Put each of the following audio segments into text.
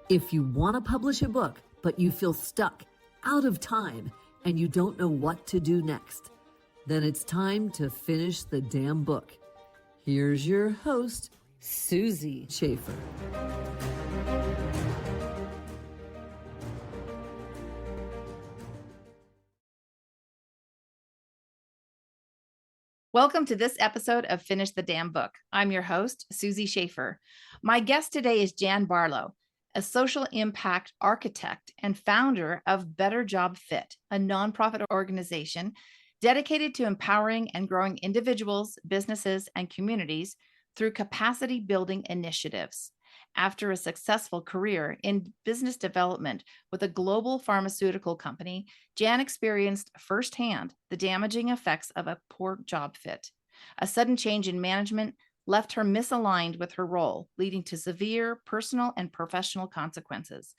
If you want to publish a book, but you feel stuck, out of time, and you don't know what to do next, then it's time to finish the damn book. Here's your host, Susie Schaefer. Welcome to this episode of Finish the Damn Book. I'm your host, Susie Schaefer. My guest today is Jan Barlow, a social impact architect and founder of Better Job Fit, a nonprofit organization dedicated to empowering and growing individuals, businesses, and communities through capacity building initiatives. After a successful career in business development with a global pharmaceutical company, Jan experienced firsthand the damaging effects of a poor job fit. A sudden change in management left her misaligned with her role, leading to severe personal and professional consequences.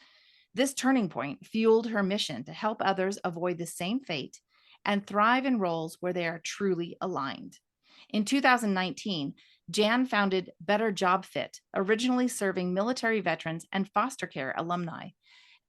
This turning point fueled her mission to help others avoid the same fate and thrive in roles where they are truly aligned. In 2019, Jan founded Better Job Fit, originally serving military veterans and foster care alumni.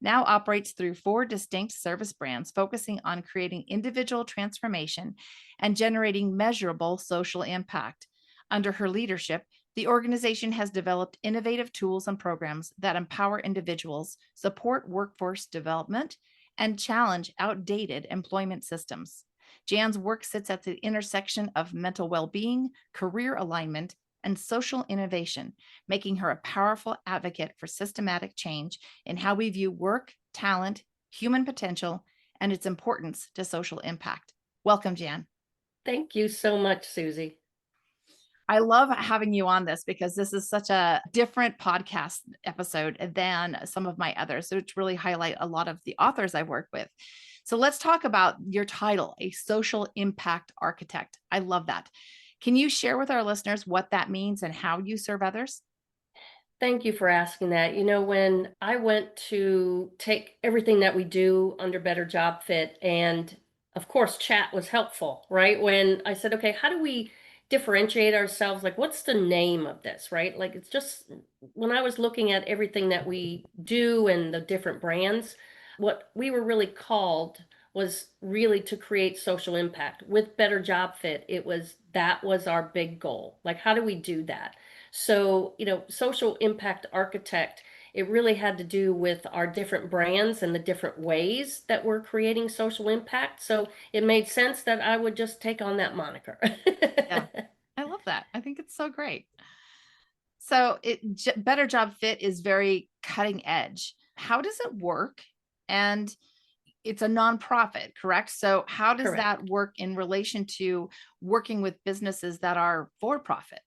Now operates through 4 distinct service brands, focusing on creating individual transformation and generating measurable social impact. Under her leadership, the organization has developed innovative tools and programs that empower individuals, support workforce development, and challenge outdated employment systems. Jan's work sits at the intersection of mental well-being, career alignment, and social innovation, making her a powerful advocate for systematic change in how we view work, talent, human potential, and its importance to social impact. Welcome, Jan. Thank you so much, Susie. I love having you on this because this is such a different podcast episode than some of my others, which really highlight a lot of the authors I work with. So let's talk about your title, a social impact architect. I love that. Can you share with our listeners what that means and how you serve others? Thank you for asking that. You know, when I went to take everything that we do under Better Job Fit, and of course, chat was helpful, right? When I said, okay, how do we differentiate ourselves? Like, what's the name of this, right? Like, it's just when I was looking at everything that we do and the different brands, what we were really called was really to create social impact. With Better Job Fit, that was our big goal. Like, how do we do that? So, social impact architect, it really had to do with our different brands and the different ways that we're creating social impact. So it made sense that I would just take on that moniker. Yeah, I love that. I think it's so great. So Better Job Fit is very cutting edge. How does it work? And it's a nonprofit, correct? So how does Correct. that work in relation to working with businesses that are for profit?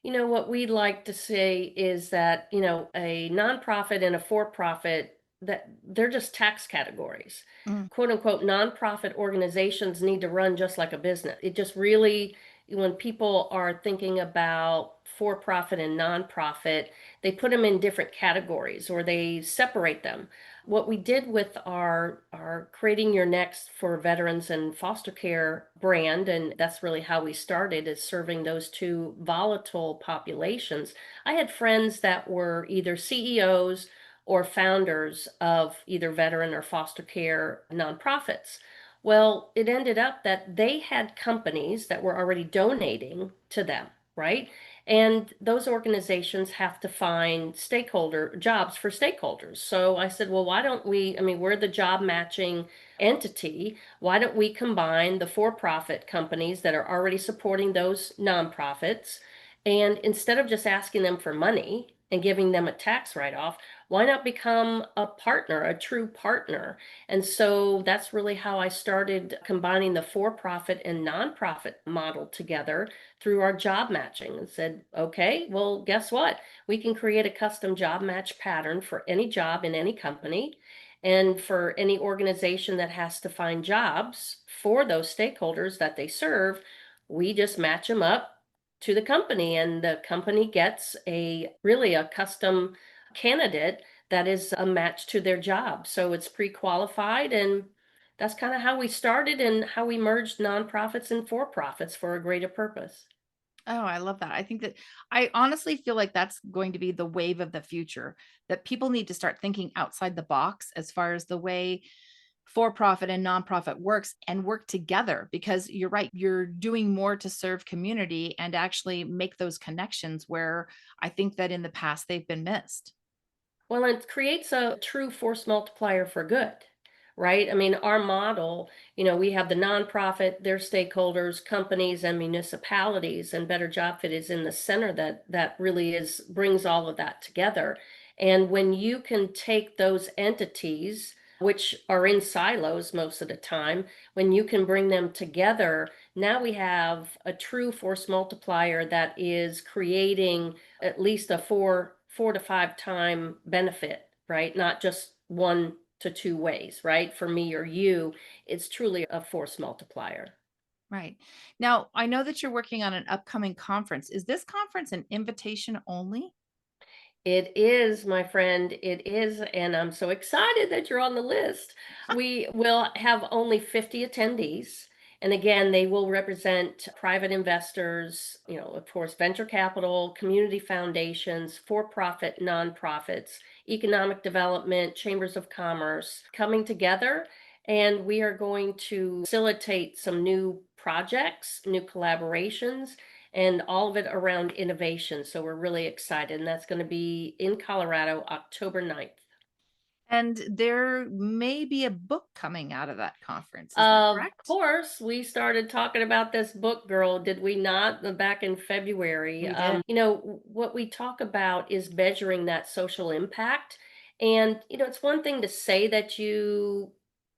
What we'd like to say is that, a nonprofit and a for-profit, that they're just tax categories. Quote unquote, nonprofit organizations need to run just like a business. It just really, when people are thinking about for-profit and nonprofit, they put them in different categories or they separate them. What we did with our Creating Your Next for veterans and foster care brand, and that's really how we started, is serving those two volatile populations. I had friends that were either CEOs or founders of either veteran or foster care nonprofits. Well, it ended up that they had companies that were already donating to them, right? And those organizations have to find stakeholder jobs for stakeholders. So I said, well, why don't we, we're the job matching entity. Why don't we combine the for-profit companies that are already supporting those nonprofits? And instead of just asking them for money and giving them a tax write-off, why not become a partner, a true partner? And so that's really how I started combining the for-profit and nonprofit model together through our job matching, and said, okay, well, guess what? We can create a custom job match pattern for any job in any company. And for any organization that has to find jobs for those stakeholders that they serve, we just match them up to the company, and the company gets really a custom candidate that is a match to their job. So it's pre-qualified, and that's kind of how we started and how we merged nonprofits and for-profits for a greater purpose. Oh, I love that. I think that I honestly feel like that's going to be the wave of the future, that people need to start thinking outside the box as far as the way for profit and nonprofit works and work together, because you're right, you're doing more to serve community and actually make those connections where I think that in the past they've been missed. Well, it creates a true force multiplier for good, right? I mean, our model, we have the nonprofit, their stakeholders, companies, and municipalities, and Better Job Fit is in the center that really is brings all of that together. And when you can take those entities, which are in silos most of the time, when you can bring them together, now we have a true force multiplier that is creating at least a four to five time benefit, right? Not just one to two ways, right? For me or you, it's truly a force multiplier. Right. Now, I know that you're working on an upcoming conference. Is this conference an invitation only? It is, my friend. It is. And I'm so excited that you're on the list. We will have only 50 attendees. And again, they will represent private investors, of course, venture capital, community foundations, for profit, nonprofits, economic development, chambers of commerce coming together. And we are going to facilitate some new projects, new collaborations, and all of it around innovation. So we're really excited. And that's going to be in Colorado, October 9th. And there may be a book coming out of that conference. Is that Of correct? course, we started talking about this book, girl, did we not? Back in February. We did. What we talk about is measuring that social impact. And, it's one thing to say that you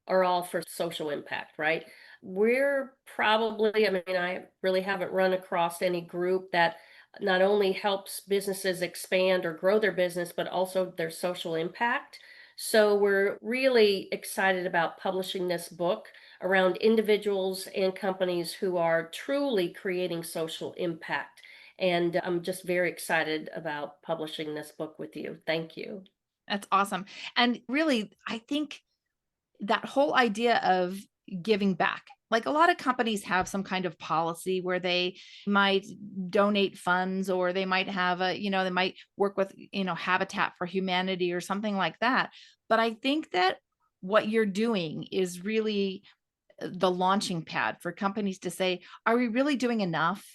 are all for social impact, right? We're probably, I mean, I really haven't run across any group that not only helps businesses expand or grow their business, but also their social impact. So we're really excited about publishing this book around individuals and companies who are truly creating social impact. And I'm just very excited about publishing this book with you. Thank you. That's awesome. And really, I think that whole idea of giving back, like a lot of companies have some kind of policy where they might donate funds, or they might have they might work with, Habitat for Humanity or something like that. But I think that what you're doing is really the launching pad for companies to say, are we really doing enough?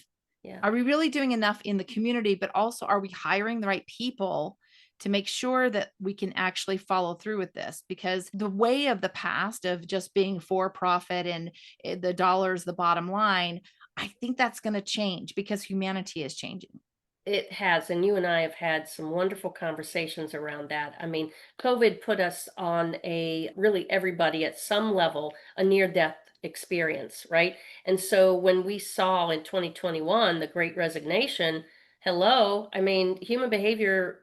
Yeah. Are we really doing enough in the community? But also, are we hiring the right people to make sure that we can actually follow through with this? Because the way of the past of just being for profit and the dollars, the bottom line, I think that's going to change because humanity is changing. It has, and you and I have had some wonderful conversations around that. I mean, COVID put us on really everybody at some level, a near death experience, right? And so when we saw in 2021 the great resignation, hello, I mean, human behavior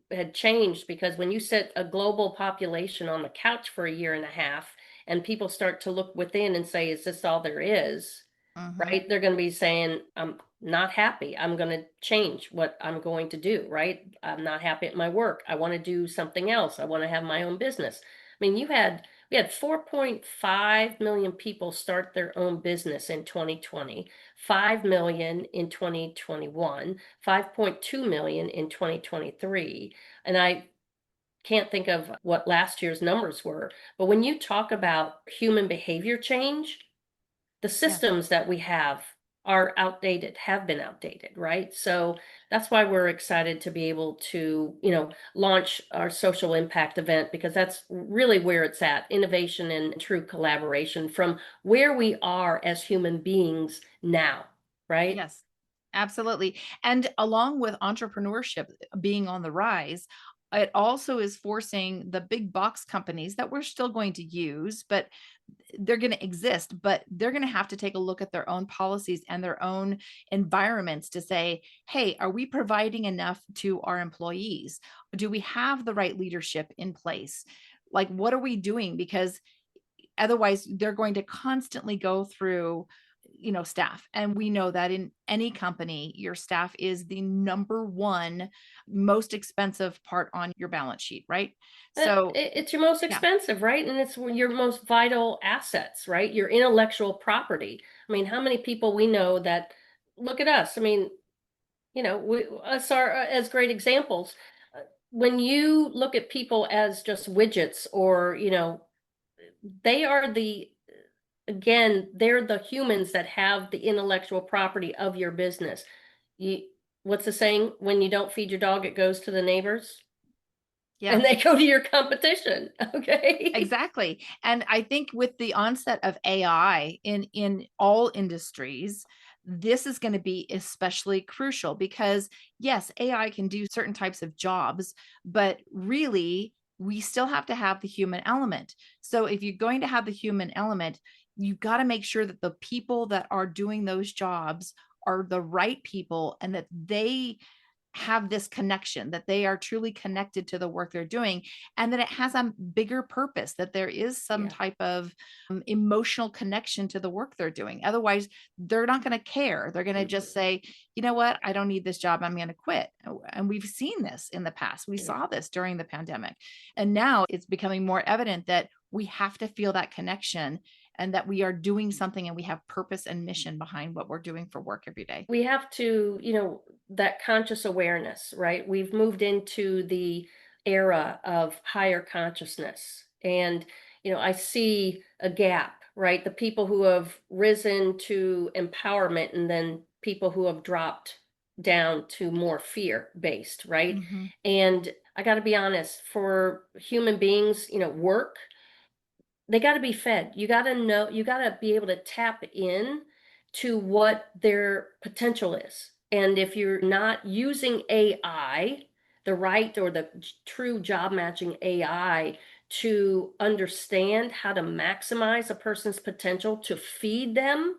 had changed, because when you set a global population on the couch for a year and a half and people start to look within and say, is this all there is? Mhm. Right? They're going to be saying, I'm not happy. I'm going to change what I'm going to do, right? I'm not happy at my work. I want to do something else. I want to have my own business. I mean, we had 4.5 million people start their own business in 2020, 5 million in 2021, 5.2 million in 2023. And I can't think of what last year's numbers were, but when you talk about human behavior change, the Yeah. systems that we are outdated, have been outdated, right? So that's why we're excited to be able to, launch our social impact event, because that's really where it's at, innovation and true collaboration from where we are as human beings now, right? Yes, absolutely. And along with entrepreneurship being on the rise, it also is forcing the big box companies that we're still going to use, but they're going to exist, but they're going to have to take a look at their own policies and their own environments to say, hey, are we providing enough to our employees? Do we have the right leadership in place? Like, what are we doing? Because otherwise they're going to constantly go through, staff, and we know that in any company your staff is the number one most expensive part on your balance sheet, right? So It's your most yeah. expensive, right? And it's your most vital assets, right? Your intellectual property. I mean, how many people we know that look at us? I mean, Us are as great examples. When you look at people as just widgets, or, they are again, they're the humans that have the intellectual property of your business. You, what's the saying? When you don't feed your dog, it goes to the neighbors. Yeah. And they go to your competition. Okay. Exactly. And I think with the onset of AI in all industries, this is going to be especially crucial because yes, AI can do certain types of jobs, but really we still have to have the human element. So if you're going to have the human element, you've got to make sure that the people that are doing those jobs are the right people and that they have this connection, that they are truly connected to the work they're doing, and that it has a bigger purpose, that there is some Yeah. type of emotional connection to the work they're doing. Otherwise, they're not going to care. They're going to just say, you know what, I don't need this job. I'm going to quit. And we've seen this in the past. We saw this during the pandemic. And now it's becoming more evident that we have to feel that connection and that we are doing something and we have purpose and mission behind what we're doing for work every day. We have to, that conscious awareness, right? We've moved into the era of higher consciousness. And, I see a gap, right? The people who have risen to empowerment, and then people who have dropped down to more fear based, right? Mm-hmm. And I got to be honest, for human beings, work, they got to be fed. You got to know, you got to be able to tap in to what their potential is. And if you're not using AI, the right or the true job matching AI, to understand how to maximize a person's potential, to feed them,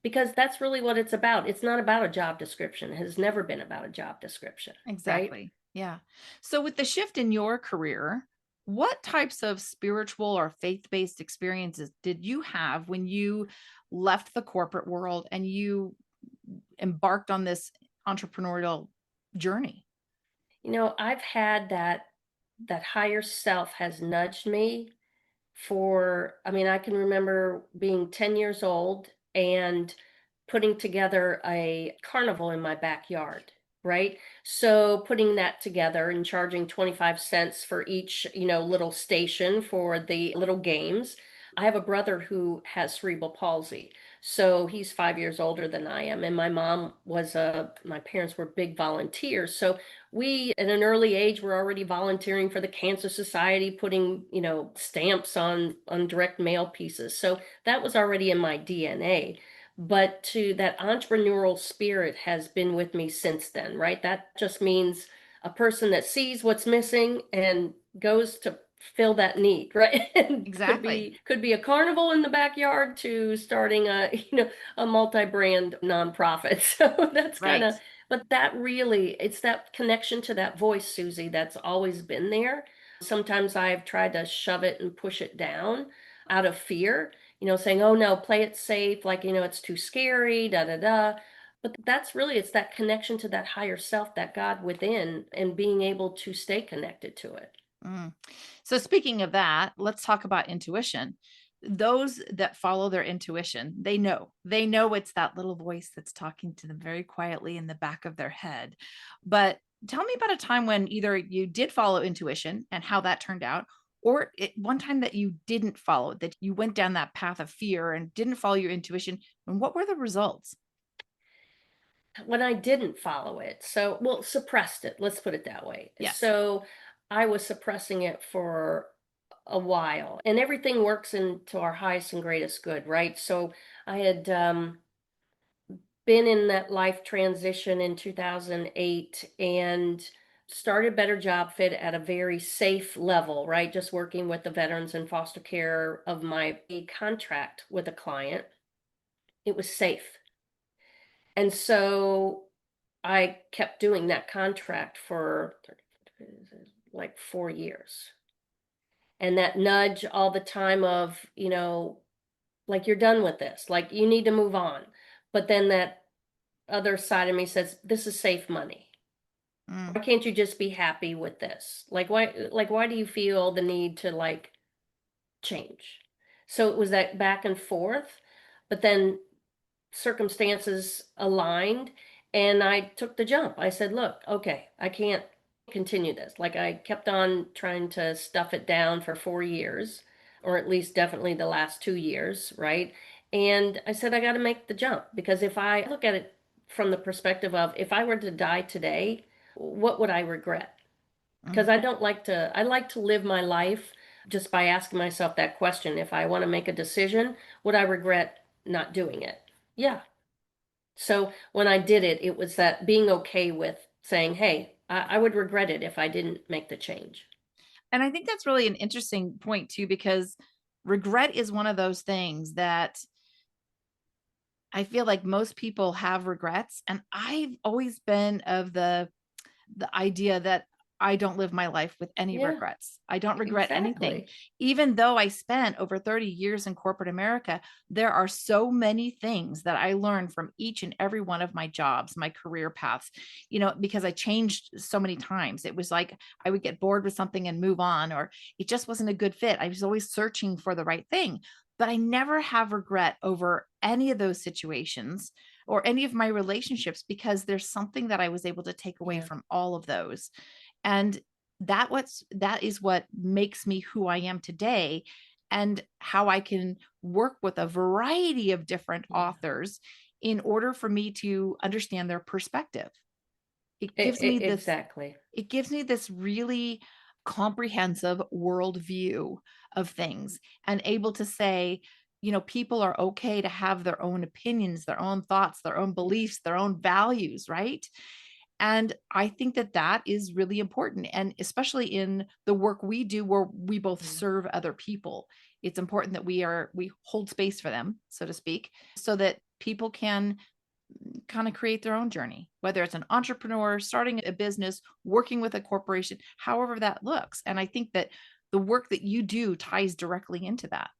because that's really what it's about. It's not about a job description. It has never been about a job description, right? Exactly. Yeah. So, with the shift in your career, what types of spiritual or faith based experiences did you have when you left the corporate world and you embarked on this entrepreneurial journey? I've had that higher self has nudged me for, I mean, I can remember being 10 years old and putting together a carnival in my backyard, right? So putting that together and charging 25 cents for each, little station for the little games. I have a brother who has cerebral palsy. So he's 5 years older than I am. And my parents were big volunteers. So we, at an early age, were already volunteering for the Cancer Society, putting, stamps on direct mail pieces. So that was already in my DNA. But to that entrepreneurial spirit has been with me since then, right? That just means a person that sees what's missing and goes to fill that need, right? And could Exactly. be a carnival in the backyard to starting a a multi-brand nonprofit. So that's kind Right. of, but that really, it's that connection to that voice, Susie, that's always been there. Sometimes I've tried to shove it and push it down out of fear, saying, oh no, play it safe, like, it's too scary, da da da. But that's really, it's that connection to that higher self, that God within, and being able to stay connected to it. Mm. So, speaking of that, let's talk about intuition. Those that follow their intuition, they know it's that little voice that's talking to them very quietly in the back of their head. But tell me about a time when either you did follow intuition and how that turned out, or one time that you didn't follow, that you went down that path of fear and didn't follow your intuition. And what were the results? When I didn't follow it, so, well, suppressed it, let's put it that way. Yes. So I was suppressing it for a while, and everything works into our highest and greatest good, right? So I had been in that life transition in 2008 and started Better Job Fit at a very safe level, right? Just working with the veterans in foster care of my contract with a client. It was safe. And so I kept doing that contract for like 4 years. And that nudge all the time of, like, you're done with this, like, you need to move on. But then that other side of me says, this is safe money. Mm. Why can't you just be happy with this? Like why do you feel the need to, like, change? So it was that back and forth, but then circumstances aligned, And I took the jump. I said, look, okay, I can't continue this. Like I kept on trying to stuff it down for 4 years, or at least definitely the last 2 years, right? And I said, I got to make the jump because if I look at it from the perspective of if I were to die today, what would I regret? Because Mhm. I like to live my life just by asking myself that question. If I want to make a decision, would I regret not doing it? Yeah. So when I did it, it was that being okay with saying, hey, I would regret it if I didn't make the change. And I think that's really an interesting point too, because regret is one of those things that I feel like most people have regrets. And I've always been of the idea that I don't live my life with any Yeah, regrets. I don't regret anything. exactly. Even though I spent over 30 years in corporate America, there are so many things that I learned from each and every one of my jobs, my career paths, because I changed so many times. It was like I would get bored with something and move on, or it just wasn't a good fit. I was always searching for the right thing, but I never have regret over any of those situations or any of my relationships because there's something that I was able to take away Yeah. from all of those. And that is what makes me who I am today, and how I can work with a variety of different Yeah. authors in order for me to understand their perspective. It gives me this Exactly. it gives me this really comprehensive worldview of things, and able to say, people are okay to have their own opinions, their own thoughts, their own Yeah. beliefs, their own values, right? And I think that that is really important. And especially in the work we do, where we both Yeah. serve other people, it's important that we hold space for them, so to speak, so that people can kind of create their own journey, whether it's an entrepreneur, starting a business, working with a corporation, however that looks. And I think that the work that you do ties directly into that.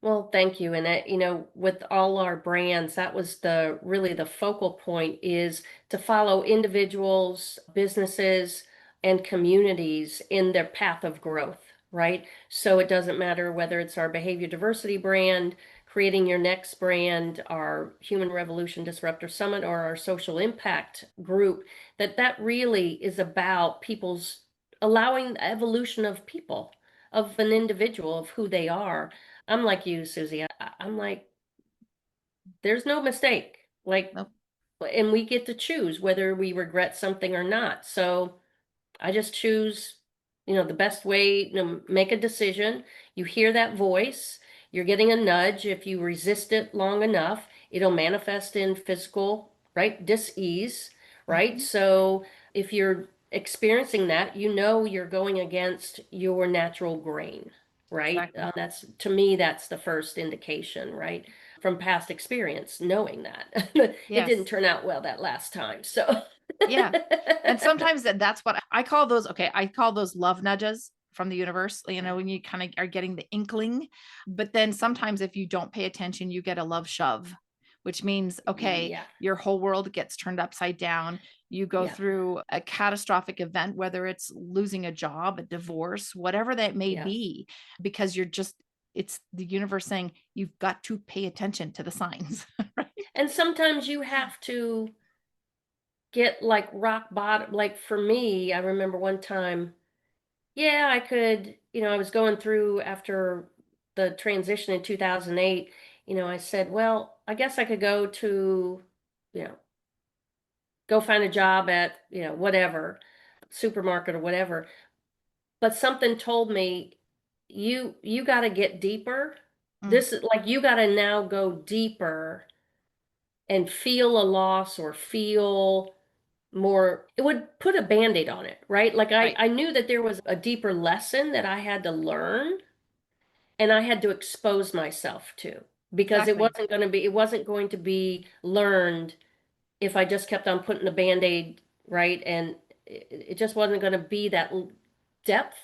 Well, thank you. And with all our brands, that was the really the focal point is to follow individuals, businesses, and communities in their path of growth, right? So it doesn't matter whether it's our behavior diversity brand, creating your next brand, our Human Revolution Disruptor Summit, or our social impact group, that really is about people's allowing the evolution of people, of an individual, of who they are. I'm like you, Susie. I'm like, there's no mistake. Like, Nope. and we get to choose whether we regret something or not. So I just choose, the best way to make a decision. You hear that voice, you're getting a nudge. If you resist it long enough, it'll manifest in physical, right? Dis-ease, right? Mhm. So if you're experiencing that, you're going against your natural grain, right? Exactly. That's to me, that's the first indication, right? From past experience, knowing that it didn't Yes. turn out well that last time. So Yeah. And sometimes that's what I call those. Okay. I call those love nudges from the universe, yeah. when you kind of are getting the inkling. But then sometimes if you don't pay attention, you get a love shove, which means, okay, Yeah. your whole world gets turned upside down. You go Yeah. through a catastrophic event, whether it's losing a job, a divorce, whatever that may Yeah. be, because it's the universe saying you've got to pay attention to the signs. Right? And sometimes you have to get like rock bottom. Like for me, I remember one time, yeah, I could, I was going through after the transition in 2008, I said, well, I guess I could you know, go find a job at, whatever, supermarket or whatever. But something told me, you got to get deeper. Mm, This is like you got to now go deeper and feel a loss or feel more, it would put a band-aid on it, right? Like I, right. I knew that there was a deeper lesson that I had to learn and I had to expose myself to because Exactly. it wasn't going to be learned if I just kept on putting the band-aid, right? And it just wasn't going to be that depth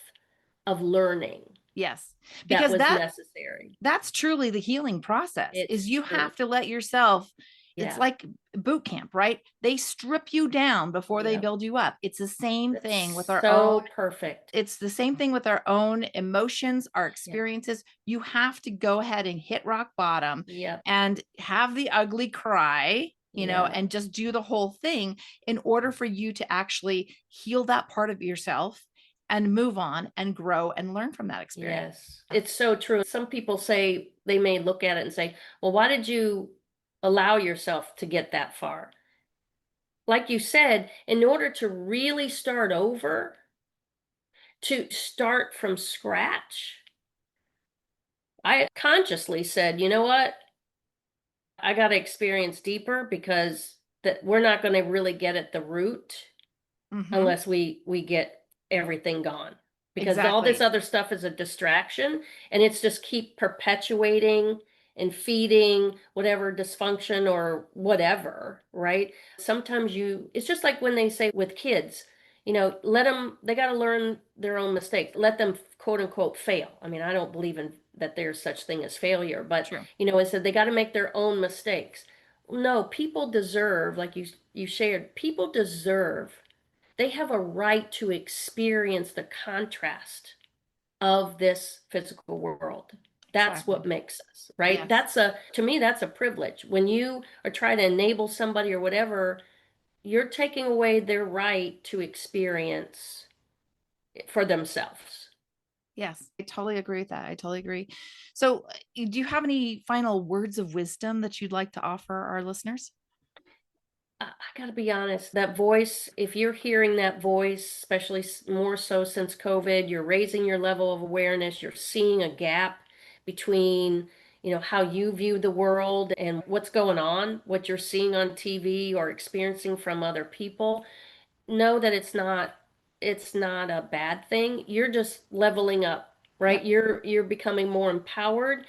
of learning Yes. that Because was necessary. that's truly the healing process, is It's you true. have to let yourself, it's Yeah. like boot camp, right? They strip you down before they Yep. build you up. That's so perfect. It's the same thing with our own emotions, our Yeah. experiences. You have to go ahead and hit rock bottom Yep. and have the ugly cry, Yeah. and just do the whole thing in order for you to actually heal that part of yourself and move on and grow and learn from that experience. Yes, it's so true. Some people say they may look at it and say, well, why did you allow yourself to get that far? Like you said, in order to really start over, to start from scratch, I consciously said, you know what? I got to experience deeper because that we're not going to really get at the root Mm-hmm. unless we get everything gone, because all this Exactly. other stuff is a distraction, and it's just keep perpetuating and feeding whatever dysfunction or whatever, right? Sometimes it's just like when they say with kids, let them, they got to learn their own mistakes, let them quote unquote fail. I mean, I don't believe in that there's such thing as failure, but True. it said they got to make their own mistakes. No, people deserve, like you shared, people deserve, they have a right to experience the contrast of this physical world. That's Exactly. what makes us, right? Yes. To me, that's a privilege. When you are trying to enable somebody or whatever, you're taking away their right to experience it for themselves. Yes, I totally agree with that. I totally agree. So, do you have any final words of wisdom that you'd like to offer our listeners? I got to be honest, that voice, if you're hearing that voice, especially more so since COVID, you're raising your level of awareness, you're seeing a gap between, how you view the world and what's going on, what you're seeing on TV or experiencing from other people. Know that it's not a bad thing. You're just leveling up, right? Yep. You're becoming more empowered,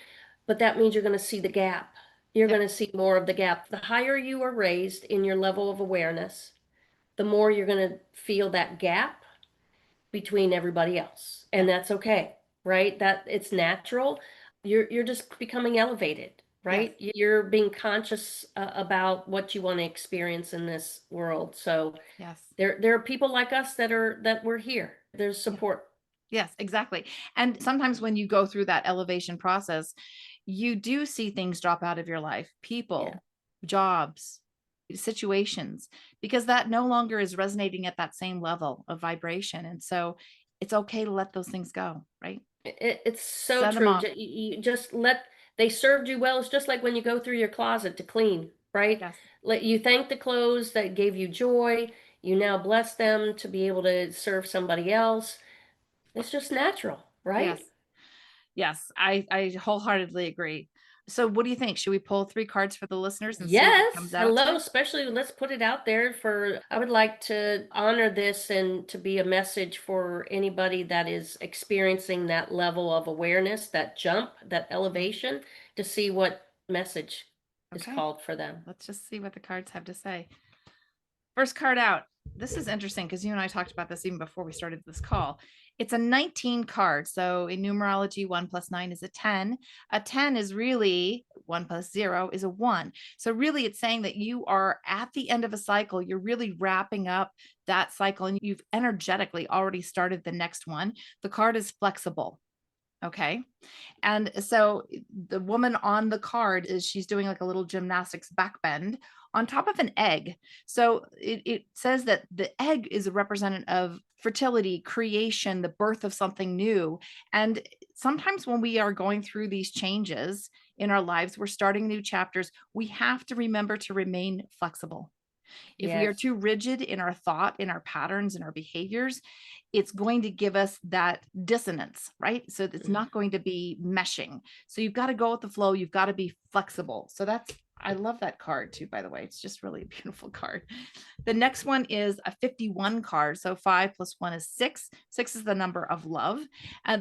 but that means you're going to see the gap. You're Yep. going to see more of the gap. The higher you are raised in your level of awareness, the more you're going to feel that gap between everybody else. And Yep. that's okay, right? That it's natural. You're just becoming elevated, Yes. right? You're being conscious about what you want to experience in this world. So Yes. there are people like us that we're here. There's Yeah. support. Yes, exactly. And sometimes when you go through that elevation process, you do see things drop out of your life, Yeah. people, jobs, situations, because that no longer is resonating at that same level of vibration. And so it's okay to let those things go, right? It's so Send them true. off. You just let, they served you well. It's just like when you go through your closet to clean, right? Yes. Let you thank the clothes that gave you joy. You now bless them to be able to serve somebody else. It's just natural, Yes. right? Yes. I wholeheartedly agree. So what do you think? Should we pull 3 cards for the listeners and see what Yes. comes out Hello. today? Especially let's put it out there for, I would like to honor this and to be a message for anybody that is experiencing that level of awareness, that jump, that elevation, to see what message is Okay. called for them. Let's just see what the cards have to say. First card out. This is interesting because you and I talked about this even before we started this call. It's a 19 card. So in numerology, 1 plus 9 is a 10. A 10 is really 1 plus 0 is a 1. So really it's saying that you are at the end of a cycle. You're really wrapping up that cycle and you've energetically already started the next one. The card is flexible. Okay. And so the woman on the card is she's doing like a little gymnastics back bend on top of an egg. So it says that the egg is a representative of fertility, creation, the birth of something new. And sometimes when we are going through these changes in our lives, we're starting new chapters, we have to remember to remain flexible. If we are Yes. too rigid in our thought, in our patterns, in our behaviors, it's going to give us that dissonance, right? So it's not going to be meshing. So you've got to go with the flow. You've got to be flexible. So I love that card too, by the way. It's just really a beautiful card. The next one is a 51 card. So 5 plus 1 is 6. 6 is the number of love.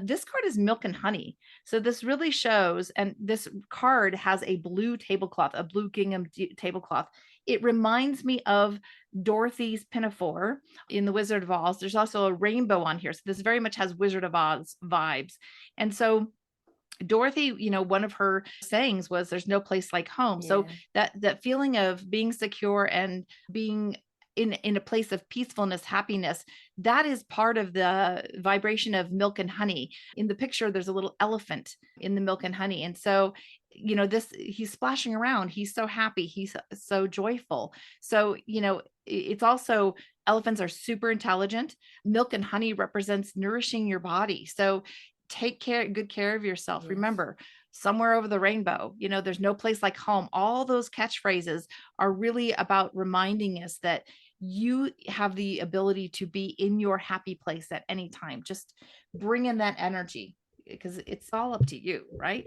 This card is milk and honey. So this really shows, and this card has a blue tablecloth, a blue gingham tablecloth. It reminds me of Dorothy's pinafore in The Wizard of Oz. There's also a rainbow on here. So this very much has Wizard of Oz vibes. And so Dorothy, one of her sayings was there's no place like home. So Yeah. that feeling of being secure and being in a place of peacefulness, happiness. That is part of the vibration of milk and honey. In the picture, there's a little elephant in the milk and honey. And so, he's splashing around. He's so happy. He's so joyful. So, it's also, elephants are super intelligent. Milk and honey represents nourishing your body. So take good care of yourself. Yes. Remember, somewhere over the rainbow, there's no place like home. All those catchphrases are really about reminding us that you have the ability to be in your happy place at any time. Just bring in that energy, because it's all up to you, right?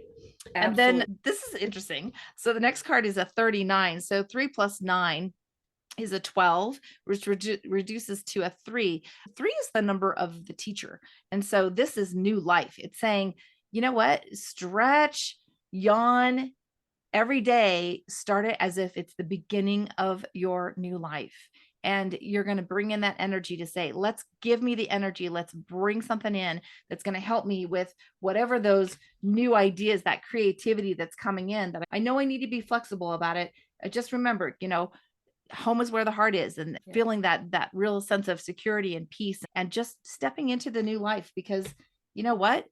Absolutely. And then this is interesting. So the next card is a 39. So 3 plus 9 is a 12, which reduces to a 3. 3 is the number of the teacher. And so this is new life. It's saying, you know what? Stretch, yawn every day. Start it as if it's the beginning of your new life. And you're going to bring in that energy to say, let's give me the energy. Let's bring something in that's going to help me with whatever those new ideas, that creativity that's coming in, that I know I need to be flexible about it. I just remember, home is where the heart is, and feeling that real sense of security and peace, and just stepping into the new life, because you know what?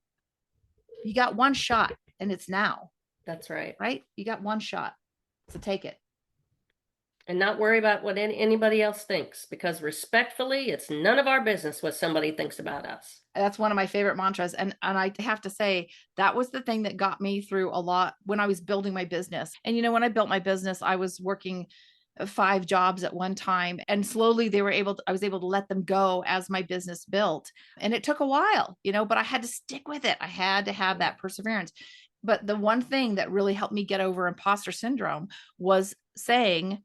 You got one shot, and it's now. That's right. Right? You got one shot. So take it. And not worry about what anybody else thinks, because respectfully, it's none of our business what somebody thinks about us. That's one of my favorite mantras. And I have to say, that was the thing that got me through a lot when I was building my business. And, when I built my business, I was working 5 jobs at one time, and slowly I was able to let them go as my business built. And it took a while, but I had to stick with it. I had to have that perseverance. But the one thing that really helped me get over imposter syndrome was saying,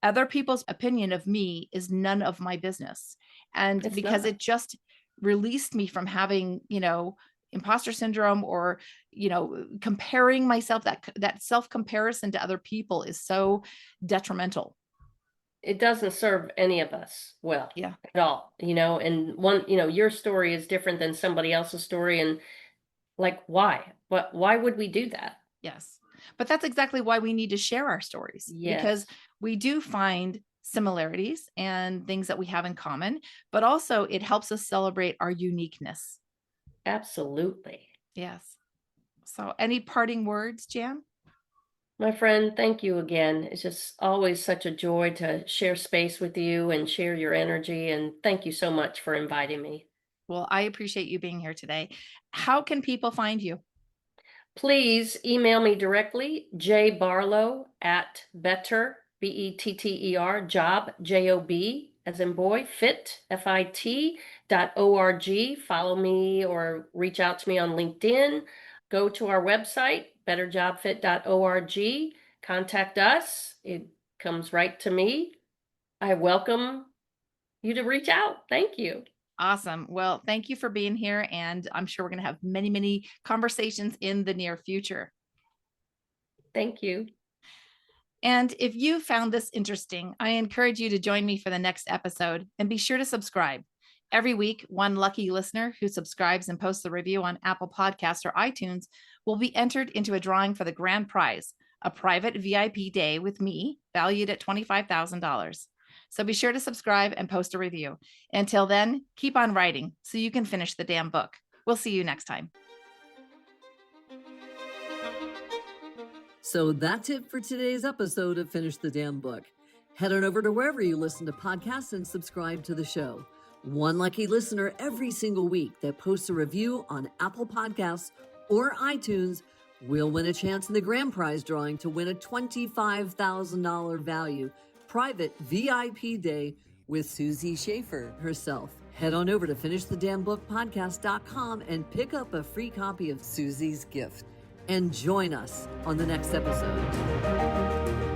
other people's opinion of me is none of my business. And because it just released me from having, imposter syndrome, or, comparing myself. That self-comparison to other people is so detrimental. It doesn't serve any of us well at all, and your story is different than somebody else's story. And why? But why would we do that? Yes. But that's exactly why we need to share our stories, because we do find similarities and things that we have in common, but also it helps us celebrate our uniqueness. Absolutely. Yes. So any parting words, Jan? My friend, thank you again. It's just always such a joy to share space with you and share your energy. And thank you so much for inviting me. Well, I appreciate you being here today. How can people find you? Please email me directly, jbarlow at better, better, job, job, as in boy, fit.org. Follow me or reach out to me on LinkedIn. Go to our website, betterjobfit.org. Contact us. It comes right to me. I welcome you to reach out. Thank you. Awesome. Well, thank you for being here. And I'm sure we're going to have many, many conversations in the near future. Thank you. And if you found this interesting, I encourage you to join me for the next episode, and be sure to subscribe. Every week, one lucky listener who subscribes and posts a review on Apple Podcasts or iTunes will be entered into a drawing for the grand prize, a private VIP day with me, valued at $25,000. So be sure to subscribe and post a review. Until then, keep on writing so you can finish the damn book. We'll see you next time. So that's it for today's episode of Finish the Damn Book. Head on over to wherever you listen to podcasts and subscribe to the show. One lucky listener every single week that posts a review on Apple Podcasts or iTunes will win a chance in the grand prize drawing to win a $25,000 value private VIP day with Susie Schaefer herself. Head on over to finishthedamnbookpodcast.com and pick up a free copy of Susie's gift. And join us on the next episode.